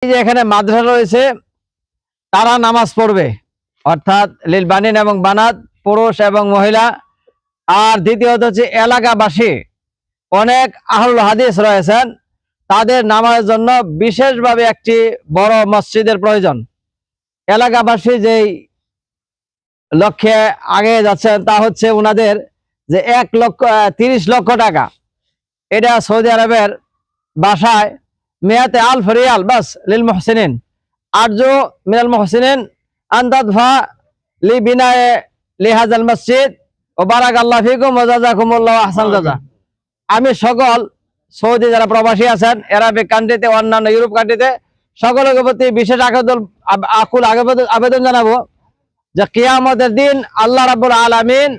এই যে এখানে মাদ্রাসা রয়েছে, তারা নামাজ পড়বে, অর্থাৎ লিল বানিন এবং বানাত, পুরুষ এবং মহিলা। আর দ্বিতীয়ত হচ্ছে এলাকাবাসী অনেক আহলুল হাদিস রয়েছেন, তাদের নামাজের জন্য বিশেষভাবে একটি বড় মসজিদের প্রয়োজন। এলাকাবাসী যেই লক্ষ্যে আগে যাচ্ছেন তা হচ্ছে উনাদের যে 1,30,00,000 টাকা, এটা সৌদি আরবের বাসায় মেয়াতে আল ফরিয়াল বাস লিল মুহসিনিন আরজু মিনাল মুহসিনিন আন্তাদফা লি বিনায়ে লিহাজাল মসজিদ ও বারাকাল্লাহু ফিকুম ওয়া জাযাকুমুল্লাহু আহসানাল জাযা। আমি সকল সৌদি যারা প্রবাসী আছেন, আরবিক কান্ট্রিতে, অন্যান্য ইউরোপ কান্ট্রিতে, সকলের প্রতি বিশেষ আকুল আবেদন জানাবো যে কিয়ামতের দিন আল্লাহ রাব্বুল আলামিন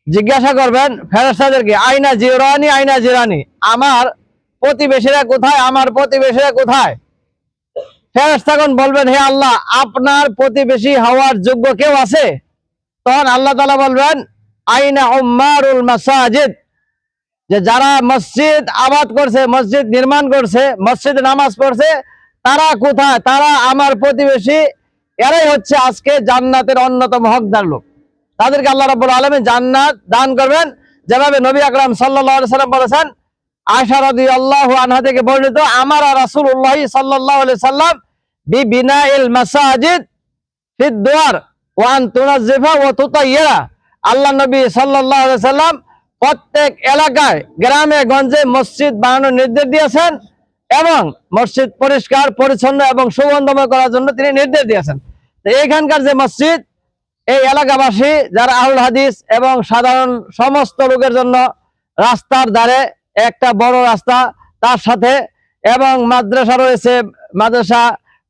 জিজ্ঞাসা করবেন ফেরেশতাদেরকে, আইনা জিরানি আইনা জিরানি, আমার প্রতিবেশীরা কোথায়, আমার প্রতিবেশীরা কোথায়। ফেরেশতাগণ বলবেন, হে আল্লাহ, আপনার প্রতিবেশী হওয়ার যোগ্য কেউ আছে? তখন আল্লাহ তাআলা বলবেন, আইনা উম্মারুল মাসাজিদ, যে যারা মসজিদ আবাদ করছে, মসজিদ নির্মাণ করছে, মসজিদে নামাজ পড়ছে, তারা কোথায়? তারা আমার প্রতিবেশী, এরাই হচ্ছে আজকে জান্নাতের অন্যতম হকদার লোক। তাদেরকে আল্লাহ রাব্বুল আলামিন জান্নাত দান করবেন, যেভাবে নবী আকরাম সাল্লাল্লাহু আলাইহি সাল্লাম বলেছেন। আয়েশা রাদিয়াল্লাহু আনহা থেকে বর্ণিত, আমার রাসূলুল্লাহ সাল্লাল্লাহু আলাইহি সাল্লাম বিবিনাইল মাসাজিদ ফিদ দুয়ার ওয়া আন তুনাজ্জিফা ওয়া তুতায়্যিরা। আল্লাহ নবী সাল্লাল্লাহু আলাইহি সাল্লাম প্রত্যেক এলাকায়, গ্রামে গঞ্জে মসজিদ বানানোর নির্দেশ দিয়েছেন এবং মসজিদ পরিষ্কার পরিচ্ছন্ন এবং সুগন্ধময় করার জন্য তিনি নির্দেশ দিয়েছেন। এইখানকার যে মসজিদ, এই এলাকাবাসী যারা আহলুল হাদিস এবং সাধারণ সমস্ত লোকের জন্য রাস্তার ধারে একটা বড় রাস্তা, তার সাথে এবং মাদ্রাসা রয়েছে, মাদ্রাসা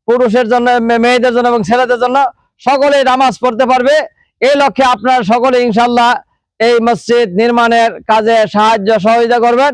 পুরুষের জন্য, মেয়েদের জন্য এবং ছেলেদের জন্য, সকলেই নামাজ পড়তে পারবে। এই লক্ষ্যে আপনারা সকলে ইনশাআল্লাহ এই মসজিদ নির্মাণের কাজে সাহায্য সহযোগিতা করবেন।